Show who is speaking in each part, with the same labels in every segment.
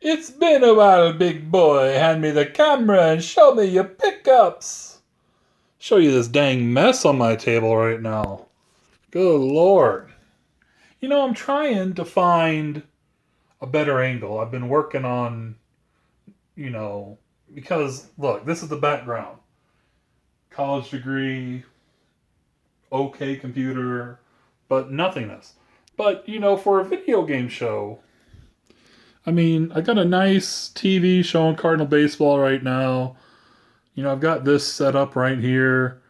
Speaker 1: It's been a while, big boy. Hand me the camera and show me your pickups. Show you this dang mess on my table right now. Good lord. I'm trying to find a better angle. I've been working on, you know, because look, this is the background. College degree, okay computer, but nothingness. But, for a video game show, I got a nice TV showing Cardinal baseball right now. I've got this set up right here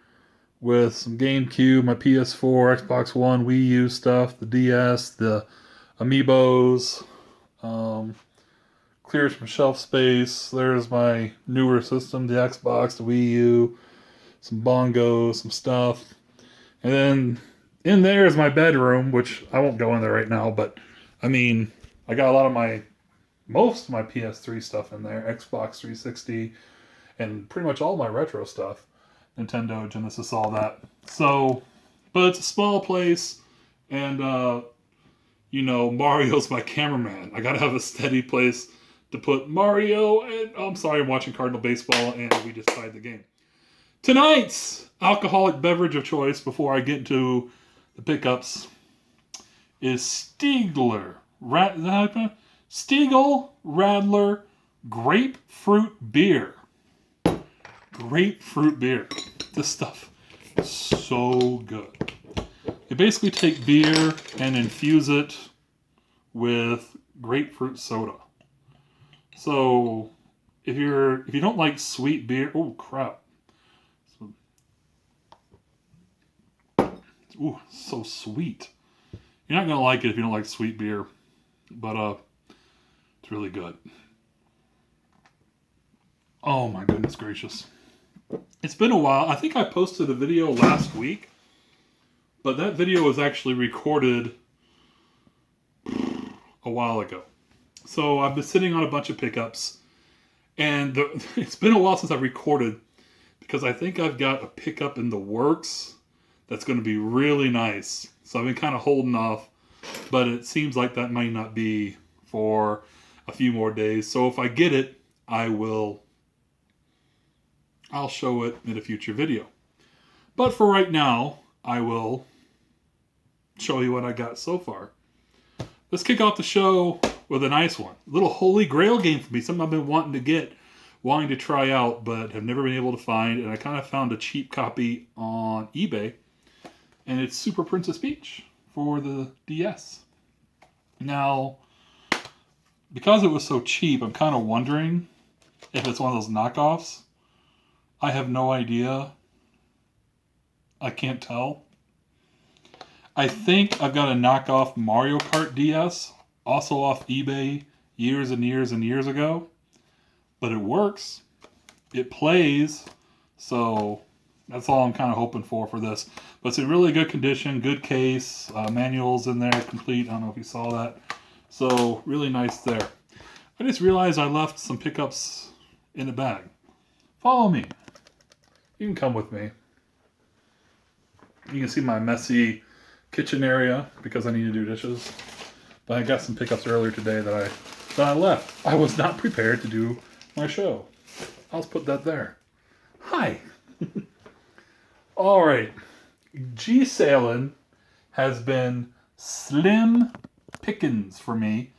Speaker 1: with some GameCube, my PS4, Xbox One, Wii U stuff, the DS, the Amiibos, clears some shelf space. There's my newer system, the Xbox, the Wii U, some bongos, some stuff. And then in there is my bedroom, which I won't go in there right now, but I got most of my PS3 stuff in there, Xbox 360, and pretty much all my retro stuff. Nintendo, Genesis, all that. So, but it's a small place, and Mario's my cameraman. I gotta have a steady place to put Mario. And I'm sorry, I'm watching Cardinal baseball, and we just tied the game. Tonight's alcoholic beverage of choice, before I get into the pickups, is Stiegler. Stiegl Radler Grapefruit Beer. Grapefruit beer. This stuff is so good. You basically take beer and infuse it with grapefruit soda. So if you don't like sweet beer, oh crap. Ooh, so sweet. You're not gonna like it if you don't like sweet beer, but it's really good. Oh my goodness gracious. It's been a while. I think I posted a video last week, but that video was actually recorded a while ago. So I've been sitting on a bunch of pickups, and it's been a while since I recorded, because I think I've got a pickup in the works that's going to be really nice. So I've been kind of holding off, but it seems like that might not be for a few more days. So if I get it, I'll show it in a future video. But for right now, I will show you what I got so far. Let's kick off the show with a nice one. A little holy grail game for me. Something I've been wanting to try out, but have never been able to find. And I kind of found a cheap copy on eBay. And it's Super Princess Peach for the DS. Now, because it was so cheap, I'm kind of wondering if it's one of those knockoffs. I have no idea. I can't tell. I think I've got a knockoff Mario Kart DS, also off eBay years and years and years ago. But it works. It plays. So that's all I'm kind of hoping for this. But it's in really good condition, good case, manuals in there, complete. I don't know if you saw that. So really nice there. I just realized I left some pickups in the bag. Follow me. You can come with me. You can see my messy kitchen area because I need to do dishes. But I got some pickups earlier today that I left. I was not prepared to do my show. I'll just put that there. Hi. All right. G-Sailing has been slim pickings for me.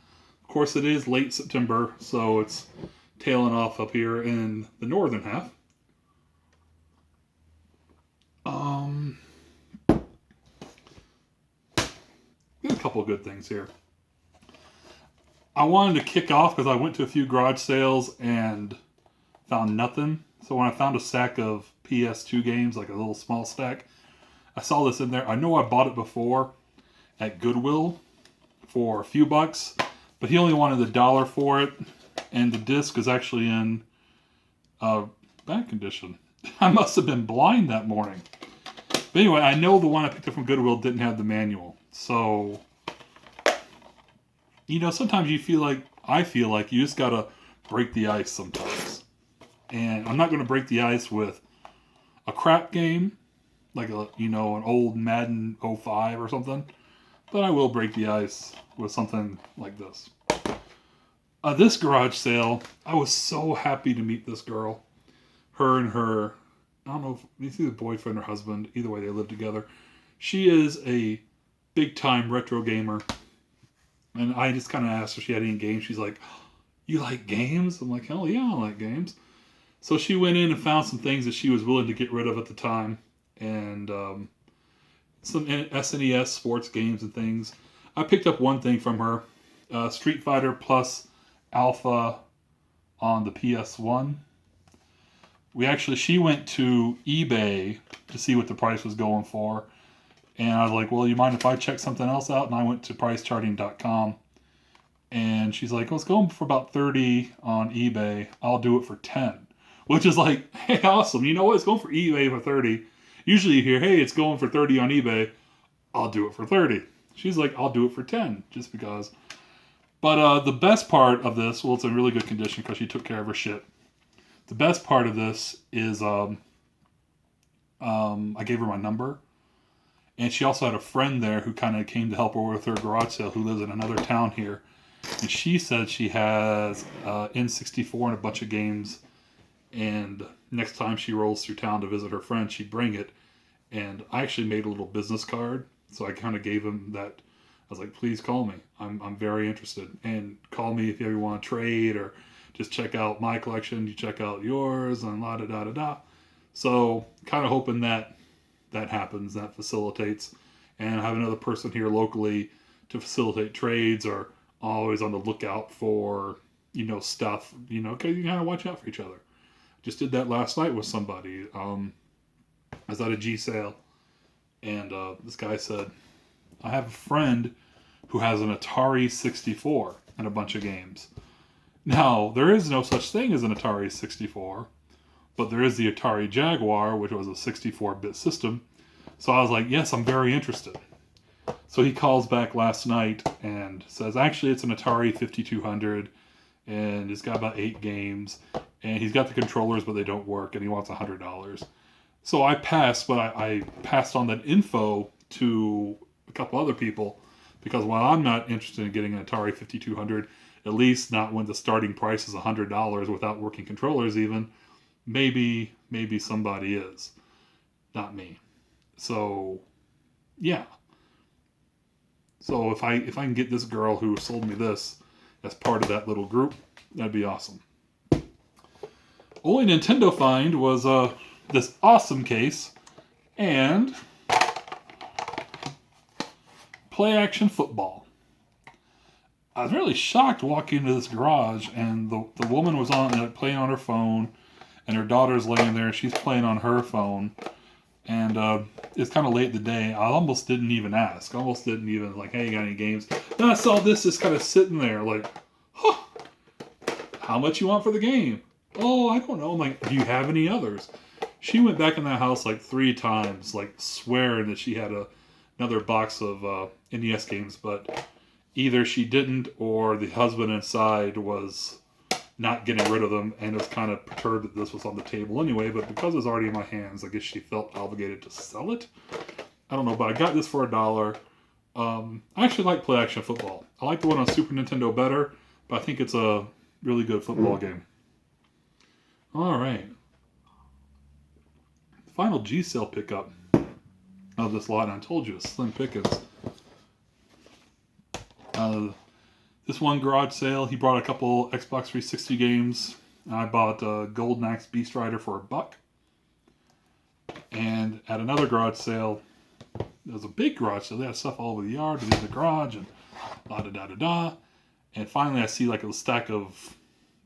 Speaker 1: Of course, it is late September, so it's tailing off up here in the northern half. A couple of good things here. I wanted to kick off because I went to a few garage sales and found nothing. So when I found a stack of PS2 games, like a little small stack, I saw this in there. I know I bought it before at Goodwill for a few bucks, but he only wanted $1 for it, and the disc is actually in bad condition. I must have been blind that morning. But anyway, I know the one I picked up from Goodwill didn't have the manual. So, sometimes I feel like you just gotta break the ice sometimes. And I'm not gonna break the ice with a crap game, like an old Madden 05 or something. But I will break the ice with something like this. This garage sale, I was so happy to meet this girl. Her and her, I don't know if it's either boyfriend or husband. Either way, they live together. She is a big time retro gamer. And I just kind of asked her if she had any games. She's like, "You like games?" I'm like, "Hell yeah, I like games." So she went in and found some things that she was willing to get rid of at the time. And some SNES sports games and things. I picked up one thing from her, Street Fighter Plus Alpha on the PS1. She went to eBay to see what the price was going for. And I was like, "Well, you mind if I check something else out?" And I went to pricecharting.com. And she's like, "Oh, it's going for about 30 on eBay. I'll do it for 10." Which is like, hey, awesome. You know what? It's going for eBay for 30. Usually you hear, "Hey, it's going for 30 on eBay. I'll do it for 30. She's like, "I'll do it for 10 just because." But the best part of this, well, it's in really good condition because she took care of her shit. The best part of this is I gave her my number. And she also had a friend there who kind of came to help her with her garage sale who lives in another town here. And she said she has N64 and a bunch of games. And next time she rolls through town to visit her friend, she'd bring it. And I actually made a little business card. So I kind of gave him that. I was like, "Please call me. I'm very interested. And call me if you ever want to trade or just check out my collection. You check out yours and la da da da da." So kind of hoping that happens, that facilitates. And have another person here locally to facilitate trades or always on the lookout for, stuff, because you kind of watch out for each other. Just did that last night with somebody. I was at a G sale, and this guy said, "I have a friend who has an Atari 64 and a bunch of games." Now, there is no such thing as an Atari 64, but there is the Atari Jaguar, which was a 64-bit system. So I was like, "Yes, I'm very interested." So he calls back last night and says, "Actually, it's an Atari 5200, and it's got about 8 games, and he's got the controllers, but they don't work, and he wants $100. So I passed, but I passed on that info to a couple other people, because while I'm not interested in getting an Atari 5200, at least not when the starting price is $100 without working controllers even, maybe somebody is. Not me. So, yeah. So if I can get this girl who sold me this as part of that little group, that'd be awesome. Only Nintendo find was this awesome case and Play Action Football. I was really shocked walking into this garage, and the woman was playing on her phone, and her daughter's laying there, and she's playing on her phone. And it's kind of late in the day. I almost didn't even ask. I almost didn't even like, "Hey, you got any games?" Then I saw this just kind of sitting there like, "Huh, how much you want for the game?" "Oh, I don't know." I'm like, "Do you have any others?" She went back in that house like 3 times, like swearing that she had another box of NES games, but either she didn't or the husband inside was not getting rid of them and was kind of perturbed that this was on the table anyway. But because it was already in my hands, I guess she felt obligated to sell it. I don't know, but I got this for $1. I actually like Play Action Football. I like the one on Super Nintendo better, but I think it's a really good football game. All right. Final G sale pickup of this lot, and I told you it's slim pickings. This one garage sale, he brought a couple Xbox 360 games. I bought Golden Axe Beast Rider for $1. And at another garage sale, there was a big garage sale. They had stuff all over the yard, in the garage, and da da da da da. And finally, I see like a stack of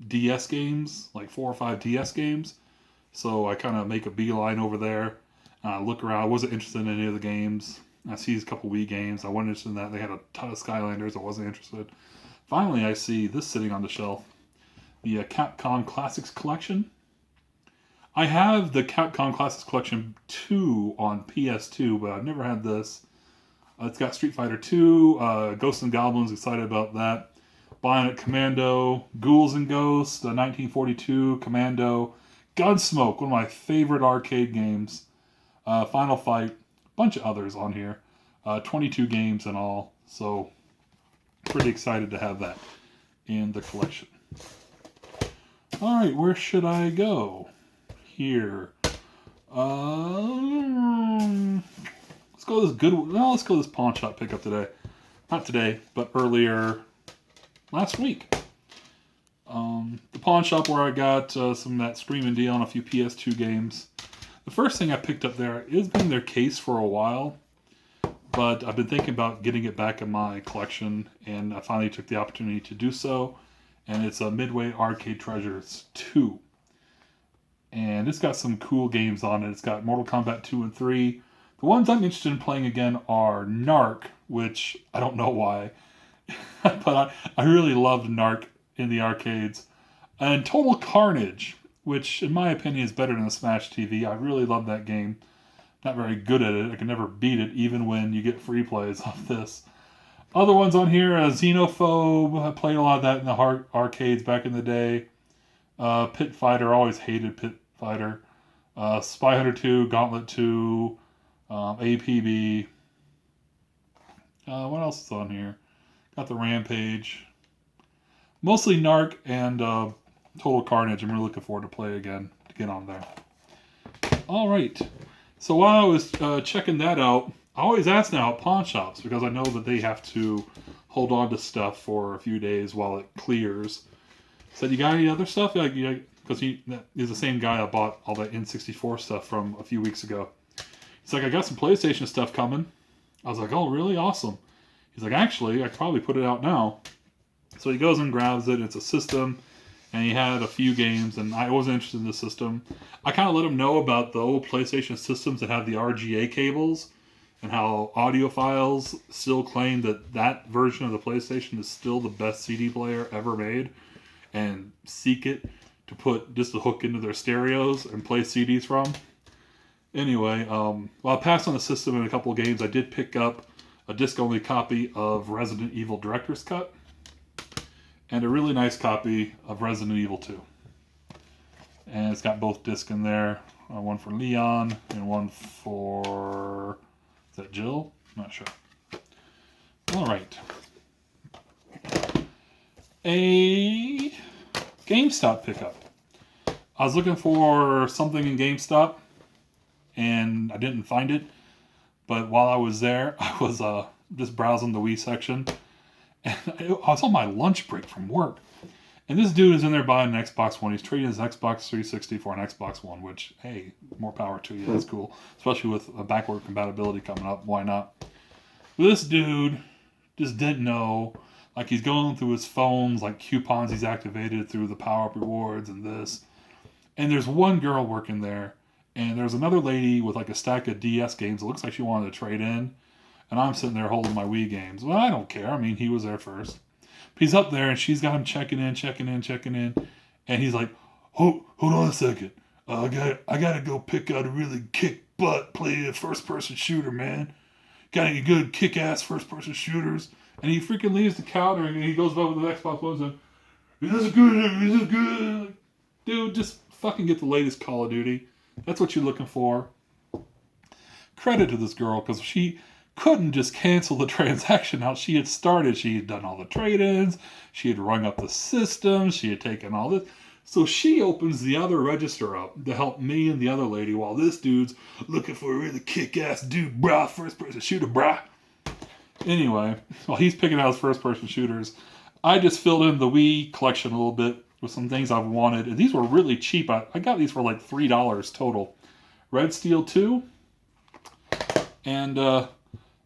Speaker 1: DS games, like 4 or 5 DS games. So I kind of make a beeline over there. Look around. I wasn't interested in any of the games. I see a couple Wii games. I wasn't interested in that. They had a ton of Skylanders. I wasn't interested. Finally, I see this sitting on the shelf. The Capcom Classics Collection. I have the Capcom Classics Collection 2 on PS2, but I've never had this. It's got Street Fighter 2, Ghosts and Goblins, excited about that. Bionic Commando, Ghouls and Ghosts, 1942, Commando, Gunsmoke, one of my favorite arcade games. Final Fight, a bunch of others on here. 22 games in all, so pretty excited to have that in the collection. Alright, where should I go? Here. Let's go to this good. Well, let's go to this pawn shop pickup today. Not today, but earlier last week. The pawn shop where I got some of that screaming deal on a few PS2 games. The first thing I picked up there has been their case for a while, but I've been thinking about getting it back in my collection, and I finally took the opportunity to do so. And it's a Midway Arcade Treasures 2. And it's got some cool games on it. It's got Mortal Kombat 2 and 3. The ones I'm interested in playing again are Narc, which I don't know why, but I really loved Narc in the arcades. And Total Carnage, which in my opinion is better than the Smash TV. I really love that game. Not very good at it. I can never beat it, even when you get free plays off this. Other ones on here, Xenophobe. I played a lot of that in the arcades back in the day. Pit Fighter, always hated Pit Fighter. Spy Hunter 2, Gauntlet 2, APB. What else is on here? Got the Rampage. Mostly Narc and Total Carnage. I'm really looking forward to play again to get on there. Alright. So while I was checking that out, I always ask now at pawn shops because I know that they have to hold on to stuff for a few days while it clears. Said, you got any other stuff? Because he's the same guy I bought all that N64 stuff from a few weeks ago. He's like, I got some PlayStation stuff coming. I was like, oh, really? Awesome. He's like, actually, I could probably put it out now. So he goes and grabs it. It's a system, and he had a few games, and I wasn't interested in the system. I kind of let him know about the old PlayStation systems that have the RGA cables, and how audiophiles still claim that that version of the PlayStation is still the best CD player ever made, and seek it to put just a hook into their stereos and play CDs from. Anyway, while I passed on the system in a couple of games, I did pick up a disc-only copy of Resident Evil Director's Cut, and a really nice copy of Resident Evil 2. And it's got both discs in there, one for Leon and one for... Is that Jill? I'm not sure. All right. A GameStop pickup. I was looking for something in GameStop, and I didn't find it. But while I was there, I was just browsing the Wii section, and I was on my lunch break from work. And this dude is in there buying an Xbox One. He's trading his Xbox 360 for an Xbox One, which, hey, more power to you. That's cool. Especially with a backward compatibility coming up. Why not? But this dude just didn't know. Like, he's going through his phones, like coupons he's activated through the power-up rewards and this. And there's one girl working there. And there's another lady with like a stack of DS games. It looks like she wanted to trade in. And I'm sitting there holding my Wii games. Well, I don't care. I mean, he was there first. He's up there, and she's got him checking in. And he's like, hold on a second. I gotta go pick out a really kick butt, play a first-person shooter, man. Got any good kick-ass first-person shooters? And he freaking leaves the counter, and he goes over to the Xbox One and says, is this good? Like, dude, just fucking get the latest Call of Duty. That's what you're looking for. Credit to this girl, because she couldn't just cancel the transaction out. She had started. She had done all the trade-ins. She had rung up the system. She had taken all this. So she opens the other register up to help me and the other lady while this dude's looking for a really kick-ass dude, brah, first-person shooter, brah. Anyway, while he's picking out his first-person shooters, I just filled in the Wii collection a little bit with some things I've wanted. And these were really cheap. I got these for like $3 total. Red Steel 2 and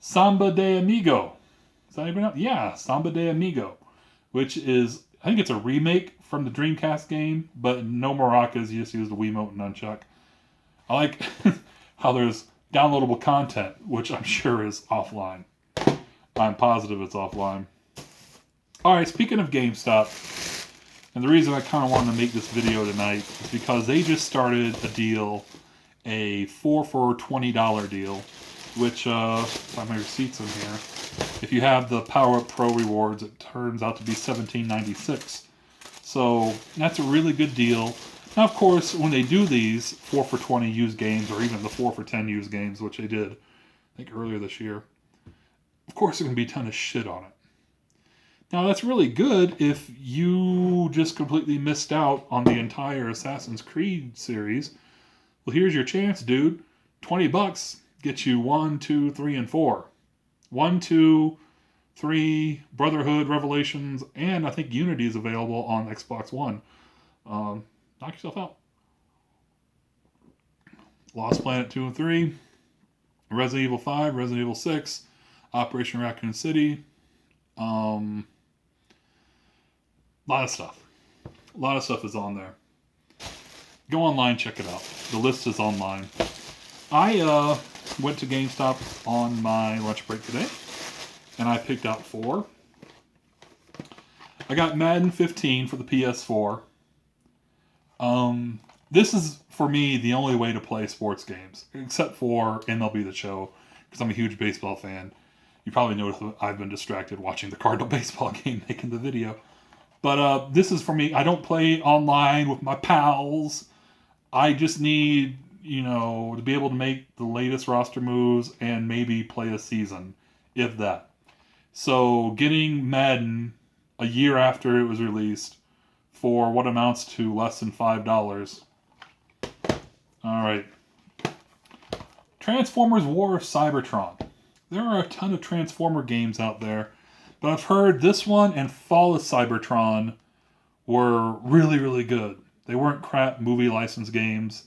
Speaker 1: Samba de Amigo. Is that how you pronounce it? Yeah, Samba de Amigo. Which is, I think it's a remake from the Dreamcast game, but no maracas, you just use the Wiimote and nunchuck. I like how there's downloadable content, which I'm sure is offline. I'm positive it's offline. Alright, speaking of GameStop, and the reason I kind of wanted to make this video tonight is because they just started a deal, a 4 for $20 deal, which, I have my receipts in here. If you have the Power Up Pro rewards, it turns out to be $17.96. So that's a really good deal. Now, of course, when they do these 4 for $20 used games, or even the 4 for $10 used games, which they did, I think earlier this year, of course there's going to be a ton of shit on it. Now, that's really good if you just completely missed out on the entire Assassin's Creed series. Well, here's your chance, dude. $20 gets you 1, 2, 3, and 4. 1, 2, 3, Brotherhood, Revelations, and I think Unity is available on Xbox One. Knock yourself out. Lost Planet 2 and 3, Resident Evil 5, Resident Evil 6, Operation Raccoon City. A lot of stuff. A lot of stuff is on there. Go online, check it out. The list is online. I went to GameStop on my lunch break today, and I picked out 4. I got Madden 15 for the PS4. This is, for me, the only way to play sports games, except for MLB The Show, because I'm a huge baseball fan. You probably noticed that I've been distracted watching the Cardinal baseball game, making the video. But this is for me. I don't play online with my pals. I just need, to be able to make the latest roster moves and maybe play a season, if that. So getting Madden a year after it was released for what amounts to less than $5. All right. Transformers War of Cybertron. There are a ton of Transformer games out there, but I've heard this one and Fall of Cybertron were really, really good. They weren't crap movie license games,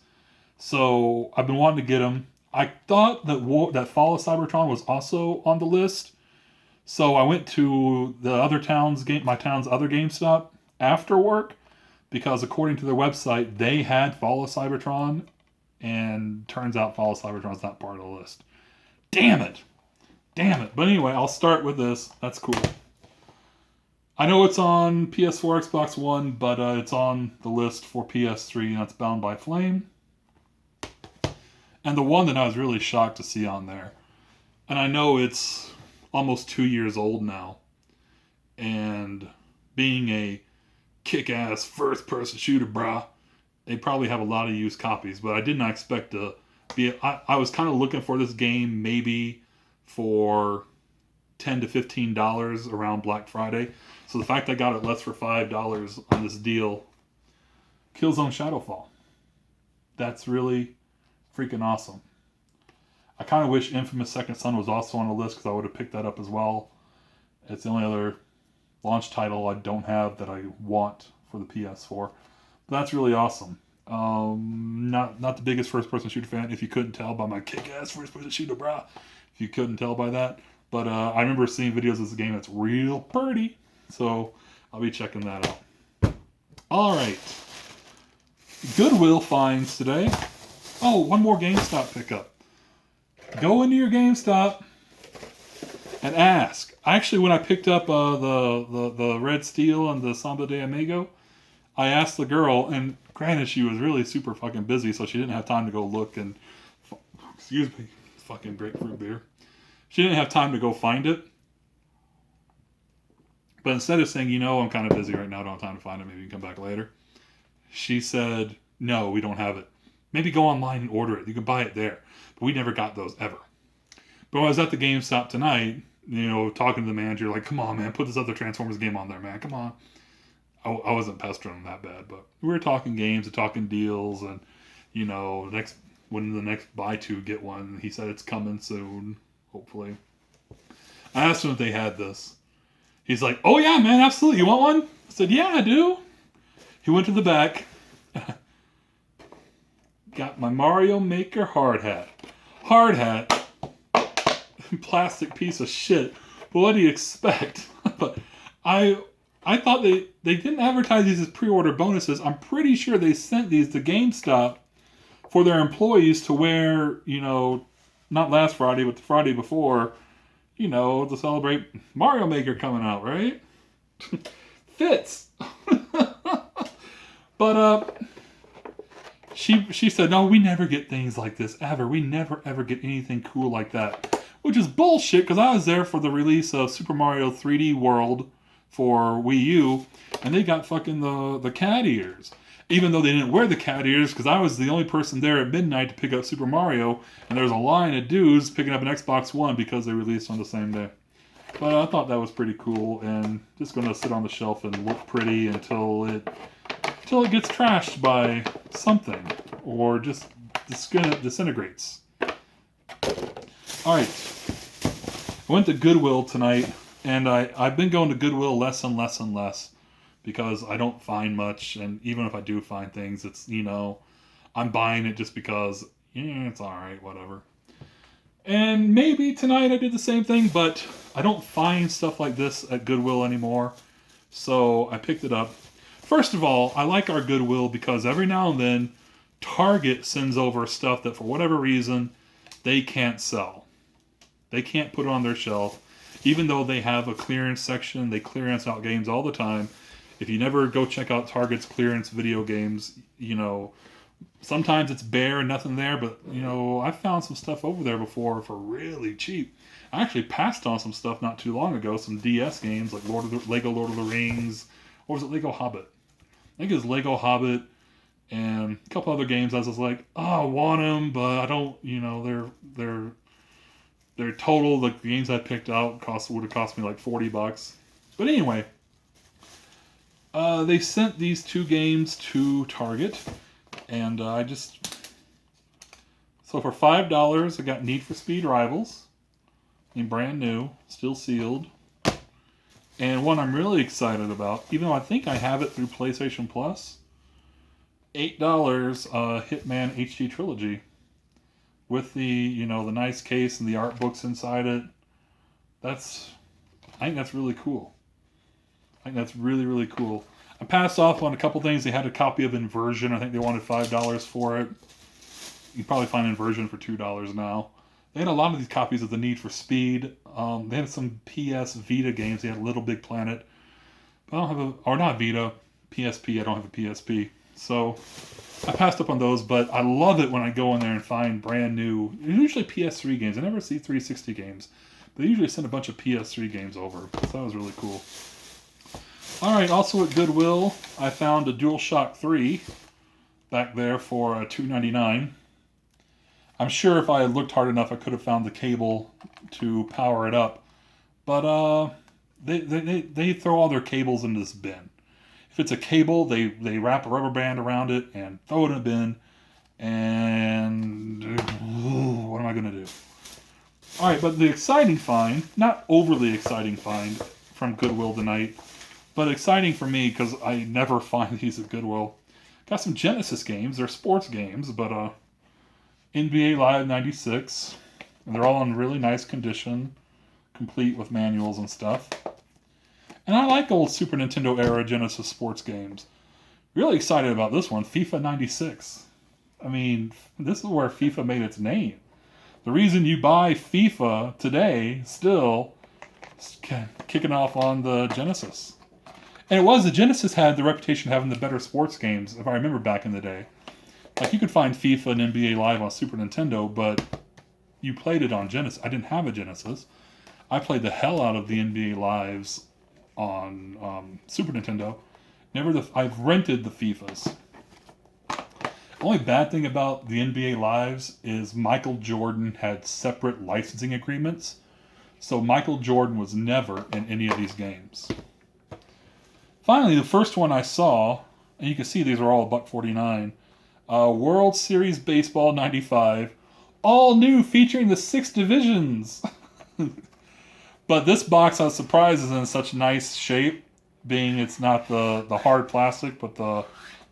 Speaker 1: so I've been wanting to get them. I thought that Fall of Cybertron was also on the list, so I went to my town's other GameStop after work, because according to their website, they had Fall of Cybertron, and turns out Fall of Cybertron's not part of the list. Damn it! But anyway, I'll start with this. That's cool. I know it's on PS4, Xbox One, but it's on the list for PS3, and that's Bound by Flame. And the one that I was really shocked to see on there, and I know it's almost 2 years old now, and being a kick-ass first-person shooter, brah, they probably have a lot of used copies, but I did not expect to be... I was kind of looking for this game maybe for $10 to $15 around Black Friday. So the fact I got it less for $5 on this deal, Killzone Shadowfall. That's really freaking awesome. I kind of wish Infamous Second Son was also on the list, because I would have picked that up as well. It's the only other launch title I don't have that I want for the PS4. But that's really awesome. Not the biggest first-person shooter fan, if you couldn't tell by my kick-ass first-person shooter, brah. If you couldn't tell by that. But I remember seeing videos of this game that's real pretty. So I'll be checking that out. Alright. Goodwill finds today. Oh, one more GameStop pickup. Go into your GameStop and ask. Actually, when I picked up the Red Steel and the Samba de Amigo, I asked the girl, and granted she was really super fucking busy, so she didn't have time to go look and... Excuse me. Fucking grapefruit beer. She didn't have time to go find it. But instead of saying, I'm kind of busy right now, I don't have time to find it, maybe you can come back later, she said, no, we don't have it. Maybe go online and order it. You can buy it there. But we never got those, ever. But when I was at the GameStop tonight, talking to the manager, like, come on, man, put this other Transformers game on there, man, come on. I wasn't pestering him that bad, but we were talking games and talking deals, and, when the next buy two, get one, he said it's coming soon, hopefully. I asked him if they had this. He's like, oh yeah, man, absolutely. You want one? I said, yeah, I do. He went to the back. Got my Mario Maker hard hat. Hard hat. Plastic piece of shit. But what do you expect? But I thought they didn't advertise these as pre-order bonuses. I'm pretty sure they sent these to GameStop for their employees to wear, not last Friday, but the Friday before, to celebrate Mario Maker coming out, right? Fits. But she said, no, we never get things like this, ever. We never, ever get anything cool like that. Which is bullshit, because I was there for the release of Super Mario 3D World for Wii U, and they got fucking the cat ears. Even though they didn't wear the cat ears, because I was the only person there at midnight to pick up Super Mario, and there was a line of dudes picking up an Xbox One because they released on the same day. But I thought that was pretty cool, and just going to sit on the shelf and look pretty until it gets trashed by something, or just disintegrates. Alright, I went to Goodwill tonight, and I've been going to Goodwill less and less and less, because I don't find much, and even if I do find things, it's, I'm buying it just because, it's alright, whatever. And maybe tonight I did the same thing, but I don't find stuff like this at Goodwill anymore, so I picked it up. First of all, I like our Goodwill because every now and then, Target sends over stuff that for whatever reason, they can't sell. They can't put it on their shelf. Even though they have a clearance section, they clearance out games all the time. If you never go check out Target's clearance video games, sometimes it's bare and nothing there, but, I found some stuff over there before for really cheap. I actually passed on some stuff not too long ago, some DS games like Lego Lord of the Rings, or was it Lego Hobbit? I think it was Lego Hobbit and a couple other games. I was just like, I want them, but I don't, they're total, the games I picked out would have cost me like $40. But anyway, they sent these 2 games to Target, and so for $5, I got Need for Speed Rivals, brand new, still sealed. And one I'm really excited about, even though I think I have it through PlayStation Plus, $8, Hitman HD Trilogy. With the, the nice case and the art books inside it. I think that's really cool. I think that's really, really cool. I passed off on a couple things. They had a copy of Inversion. I think they wanted $5 for it. You can probably find Inversion for $2 now. They had a lot of these copies of the Need for Speed. They had some PS Vita games. They had Little Big Planet. But I don't have not Vita, PSP. I don't have a PSP. So I passed up on those, but I love it when I go in there and find brand new, usually PS3 games. I never see 360 games. They usually send a bunch of PS3 games over. So that was really cool. Alright, also at Goodwill, I found a DualShock 3 back there for $2.99. I'm sure if I had looked hard enough, I could have found the cable to power it up. But they throw all their cables into this bin. If it's a cable, they wrap a rubber band around it and throw it in a bin. And what am I going to do? All right, but the exciting find, not overly exciting find from Goodwill tonight, but exciting for me because I never find these at Goodwill. Got some Genesis games. They're sports games, but NBA Live 96. And they're all in really nice condition, complete with manuals and stuff. And I like old Super Nintendo era Genesis sports games. Really excited about this one, FIFA 96. I mean, this is where FIFA made its name. The reason you buy FIFA today, still, is kicking off on the Genesis. And the Genesis had the reputation of having the better sports games, if I remember back in the day. Like, you could find FIFA and NBA Live on Super Nintendo, but you played it on Genesis. I didn't have a Genesis. I played the hell out of the NBA Lives on Super Nintendo. I've rented the FIFAs. Only bad thing about the NBA Lives is Michael Jordan had separate licensing agreements, so Michael Jordan was never in any of these games. Finally, the first one I saw, and you can see these are all $1.49, World Series Baseball 95, all new, featuring the 6 divisions. But this box, I was surprised, is in such nice shape, being it's not the hard plastic, but the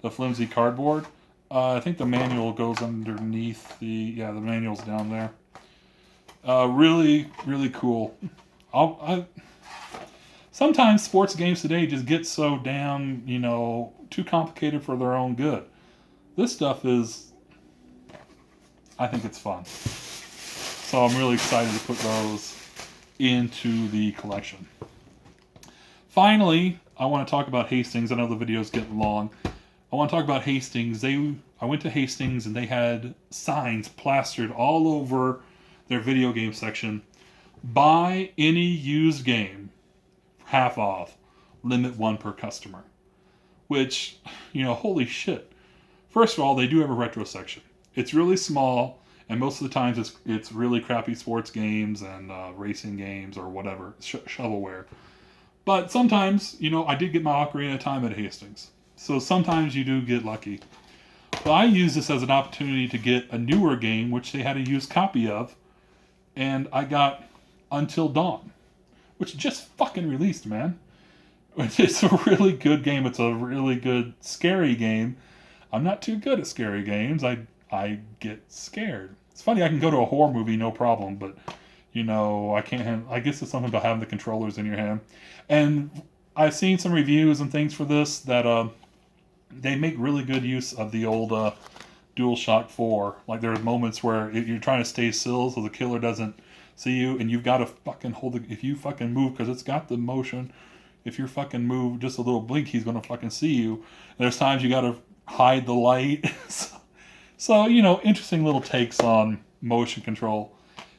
Speaker 1: flimsy cardboard. I think the manual goes underneath the manual's down there. Really, really cool. Sometimes sports games today just get so damn, too complicated for their own good. This stuff I think it's fun. So I'm really excited to put those into the collection. Finally, I want to talk about Hastings. I know the video's getting long. I want to talk about Hastings. I went to Hastings and they had signs plastered all over their video game section. Buy any used game, half off, limit 1 per customer. Which, holy shit. First of all, they do have a retro section. It's really small, And most of the times it's really crappy sports games and racing games or whatever, shovelware. But sometimes, I did get my Ocarina of Time at Hastings. So sometimes you do get lucky. But I use this as an opportunity to get a newer game, which they had a used copy of. And I got Until Dawn, which just fucking released, man. It's a really good game. It's a really good scary game. I'm not too good at scary games. I get scared. It's funny, I can go to a horror movie, no problem, but I can't. I guess it's something about having the controllers in your hand. And I've seen some reviews and things for this that they make really good use of the old DualShock 4. Like there are moments where you're trying to stay still so the killer doesn't see you, and you've got to fucking hold it. If you fucking move, because it's got the motion, if you fucking move just a little blink, he's gonna fucking see you. And there's times you gotta hide the light. So interesting little takes on motion control.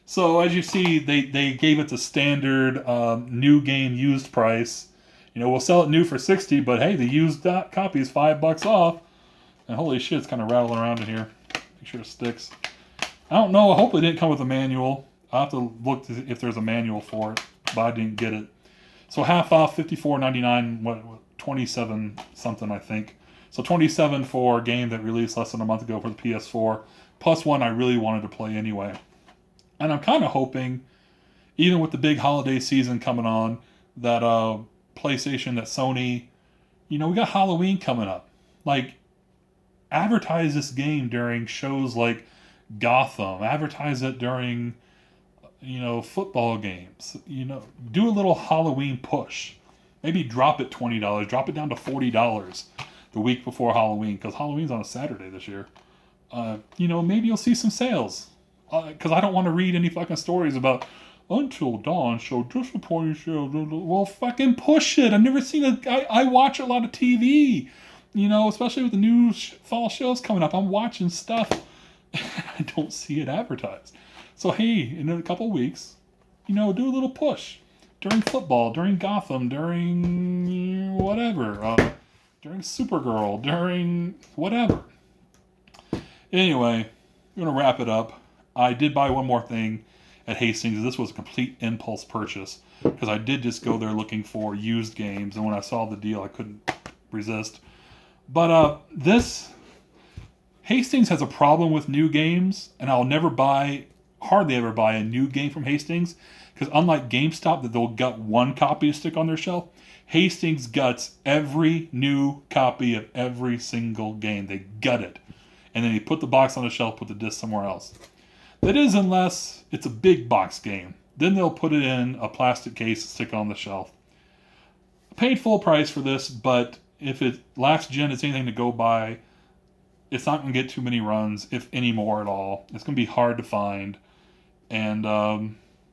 Speaker 1: So as you see, they gave it the standard new game used price. We'll sell it new for $60, but hey, the used copy is $5 off. And holy shit, it's kind of rattling around in here. Make sure it sticks. I don't know. I hope it didn't come with a manual. I'll have to look to if there's a manual for it, but I didn't get it. So half off, $54.99, what 27 something, I think. So $27 for a game that released less than a month ago for the PS4, plus one I really wanted to play anyway. And I'm kind of hoping, even with the big holiday season coming on, that PlayStation, that Sony, we got Halloween coming up. Like, advertise this game during shows like Gotham. Advertise it during, football games. Do a little Halloween push. Maybe drop it $20. Drop it down to $40 the week before Halloween, because Halloween's on a Saturday this year. Maybe you'll see some sales. Because I don't want to read any fucking stories about Until Dawn showed disappointing sales. Well, fucking push it. I've never seen I watch a lot of TV. Especially with the new fall shows coming up. I'm watching stuff. I don't see it advertised. So, hey, in a couple weeks, do a little push. During football, during Gotham, during whatever. During Supergirl, during whatever. Anyway, I'm going to wrap it up. I did buy one more thing at Hastings. This was a complete impulse purchase because I did just go there looking for used games. And when I saw the deal, I couldn't resist. But Hastings has a problem with new games, and I'll hardly ever buy a new game from Hastings, because unlike GameStop that they'll gut one copy to stick on their shelf, Hastings guts every new copy of every single game. They gut it. And then they put the box on the shelf, put the disc somewhere else. That is, unless it's a big box game. Then they'll put it in a plastic case and stick it on the shelf. I paid full price for this, but if it last gen, it's anything to go by. It's not going to get too many runs, if any more at all. It's going to be hard to find. And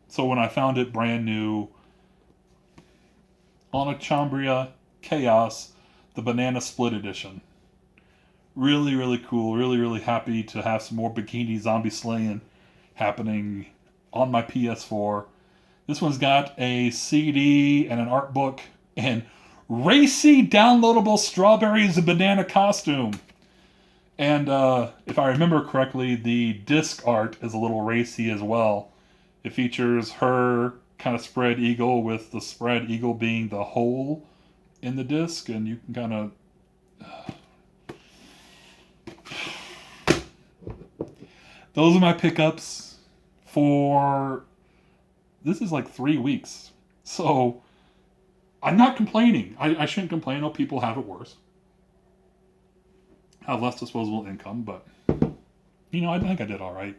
Speaker 1: so when I found it brand new on a Chambria Chaos, the Banana Split Edition. Really, really cool. Really, really happy to have some more bikini zombie slaying happening on my PS4. This one's got a CD and an art book and racy downloadable strawberries and banana costume. And if I remember correctly, the disc art is a little racy as well. It features her kind of spread eagle, with the spread eagle being the hole in the disc, and you can kind of those are my pickups for this is like 3 weeks. So I'm not complaining. I shouldn't complain. I know people have it worse. Have less disposable income, but I think I did all right.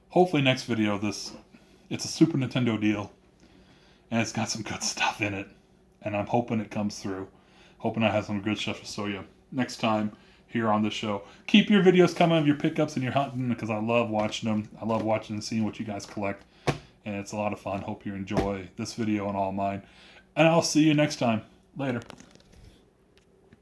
Speaker 1: Hopefully next video, it's a Super Nintendo deal, and it's got some good stuff in it, and I'm hoping it comes through. Hoping I have some good stuff to show you next time here on the show. Keep your videos coming of your pickups and your hunting, because I love watching them. I love watching and seeing what you guys collect, and it's a lot of fun. Hope you enjoy this video and all mine, and I'll see you next time. Later.